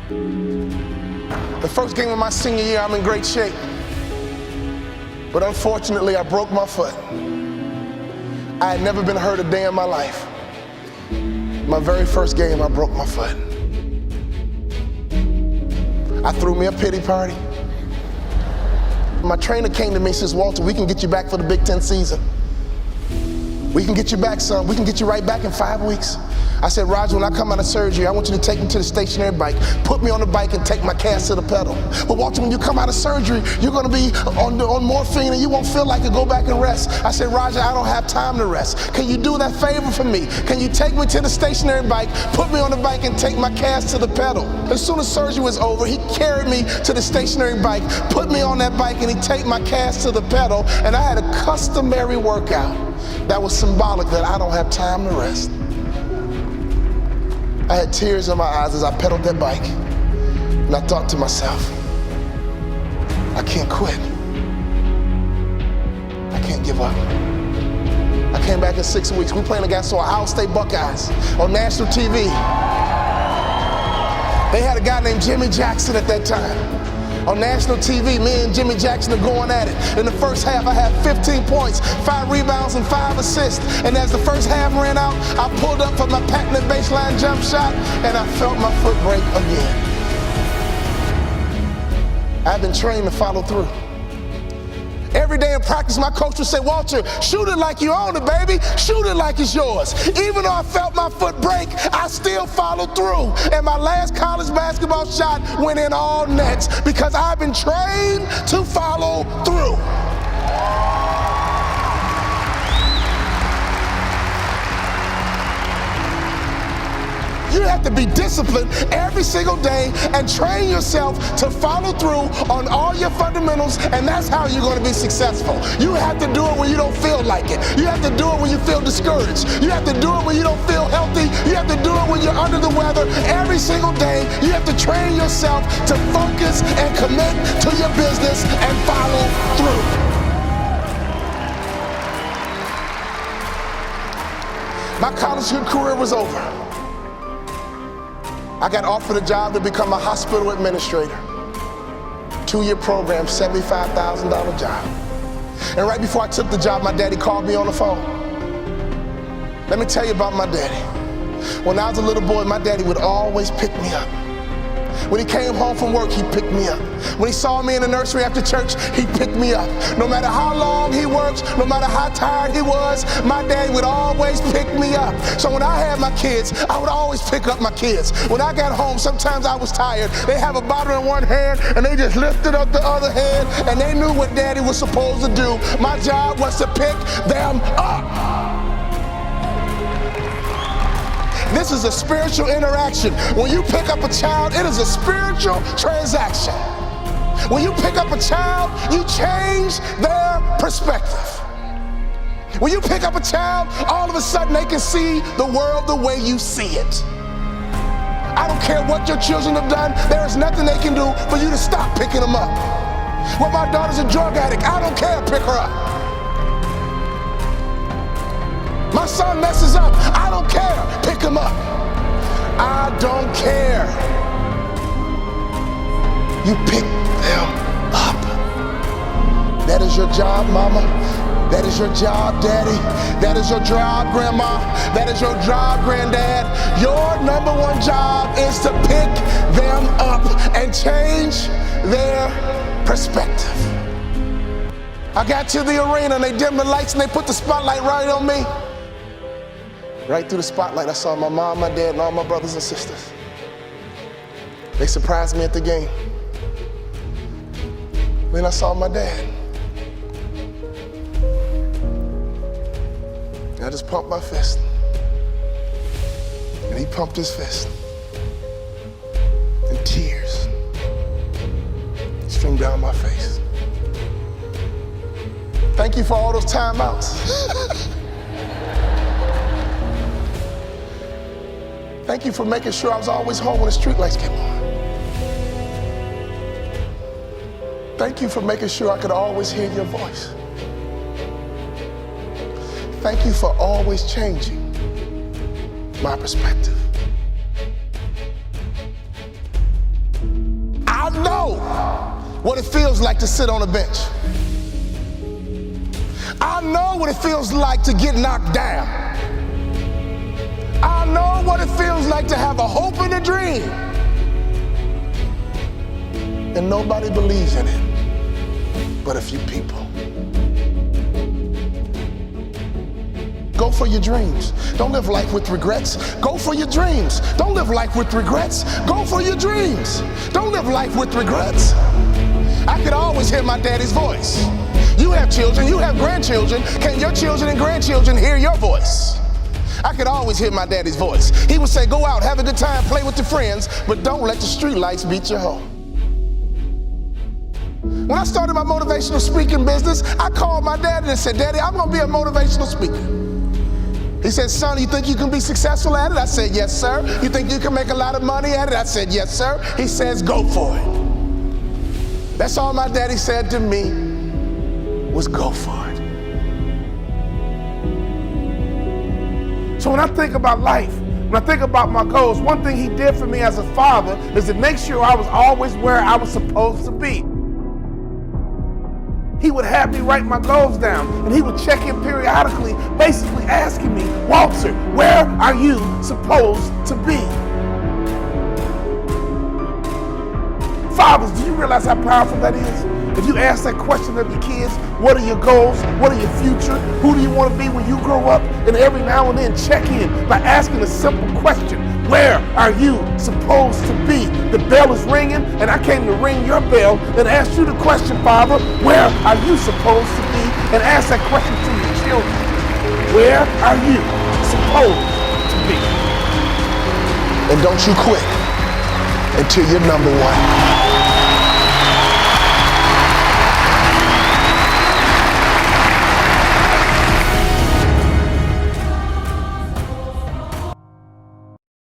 The first game of my senior year, I'm in great shape. But unfortunately, I broke my foot. I had never been hurt a day in my life. My very first game, I broke my foot. I threw me a pity party. My trainer came to me and says, Walter, we can get you back for the Big Ten season. We can get you back, son. We can get you right back in 5 weeks. I said, Roger, when I come out of surgery, I want you to take me to the stationary bike, put me on the bike and take my cast to the pedal. But Walter, when you come out of surgery, you're gonna be on morphine and you won't feel like it. Go back and rest. I said, Roger, I don't have time to rest. Can you do that favor for me? Can you take me to the stationary bike, put me on the bike and take my cast to the pedal? As soon as surgery was over, he carried me to the stationary bike, put me on that bike and he take my cast to the pedal, and I had a customary workout that was symbolic that I don't have time to rest. I had tears in my eyes as I pedaled that bike, and I thought to myself, I can't quit. I can't give up. I came back in 6 weeks. We playing against the Ohio State Buckeyes on national TV. They had a guy named Jimmy Jackson at that time. On national TV, me and Jimmy Jackson are going at it. In the first half, I had 15 points, 5 rebounds, and 5 assists. And as the first half ran out, I pulled up for my patented baseline jump shot, and I felt my foot break again. I've been trained to follow through. Every day in practice, my coach would say, Walter, shoot it like you own it, baby. Shoot it like it's yours. Even though I felt my foot break, I still followed through. And my last college basketball shot went in all nets because I've been trained to follow through. You have to be disciplined every single day and train yourself to follow through on all your fundamentals, and that's how you're going to be successful. You have to do it when you don't feel like it. You have to do it when you feel discouraged. You have to do it when you don't feel healthy. You have to do it when you're under the weather. Every single day, you have to train yourself to focus and commit to your business and follow through. My college career was over. I got offered a job to become a hospital administrator. 2-year program, $75,000 job. And right before I took the job, my daddy called me on the phone. Let me tell you about my daddy. When I was a little boy, my daddy would always pick me up. When he came home from work, he picked me up. When he saw me in the nursery after church, he picked me up. No matter how long he worked, no matter how tired he was, my daddy would always pick me up. So when I had my kids, I would always pick up my kids. When I got home, sometimes I was tired. They have a bottle in one hand, and they just lifted up the other hand, and they knew what daddy was supposed to do. My job was to pick them up. This is a spiritual interaction. When you pick up a child, it is a spiritual transaction. When you pick up a child, you change their perspective. When you pick up a child, all of a sudden they can see the world the way you see it. I don't care what your children have done, there is nothing they can do for you to stop picking them up. Well, my daughter's a drug addict, I don't care, pick her up. My son messes up, I don't care, pick him up. I don't care. You pick them up. That is your job, mama. That is your job, daddy. That is your job, grandma. That is your job, granddad. Your number one job is to pick them up and change their perspective. I got to the arena and they dimmed the lights and they put the spotlight right on me. Right through the spotlight, I saw my mom, my dad, and all my brothers and sisters. They surprised me at the game. Then I saw my dad. And I just pumped my fist. And he pumped his fist. And tears streamed down my face. Thank you for all those timeouts. Thank you for making sure I was always home when the streetlights came on. Thank you for making sure I could always hear your voice. Thank you for always changing my perspective. know what it feels like to sit on a bench. I know what it feels like to get knocked down. I know what it feels like to have a hope and a dream, and nobody believes in it but a few people. Go for your dreams. Don't live life with regrets. Go for your dreams. Don't live life with regrets. Go for your dreams. Don't live life with regrets. I could always hear my daddy's voice. You have children, you have grandchildren. Can your children and grandchildren hear your voice? I could always hear my daddy's voice. He would say, go out, have a good time, play with your friends, but don't let the street lights beat you home. When I started my motivational speaking business, I called my daddy and said, Daddy, I'm gonna be a motivational speaker. He said, son, you think you can be successful at it? I said, yes, sir. You think you can make a lot of money at it? I said, yes, sir. He says, go for it. That's all my daddy said to me was go for it. So when I think about life, when I think about my goals, one thing he did for me as a father is to make sure I was always where I was supposed to be. He would have me write my goals down, and he would check in periodically, basically asking me, Walter, where are you supposed to be? Fathers, do you realize how powerful that is? If you ask that question of your kids, what are your goals? What are your future? Who do you want to be when you grow up? And every now and then check in by asking a simple question. Where are you supposed to be? The bell is ringing, and I came to ring your bell and ask you the question, Father, where are you supposed to be? And ask that question to your children. Where are you supposed to be? And don't you quit until you're number one.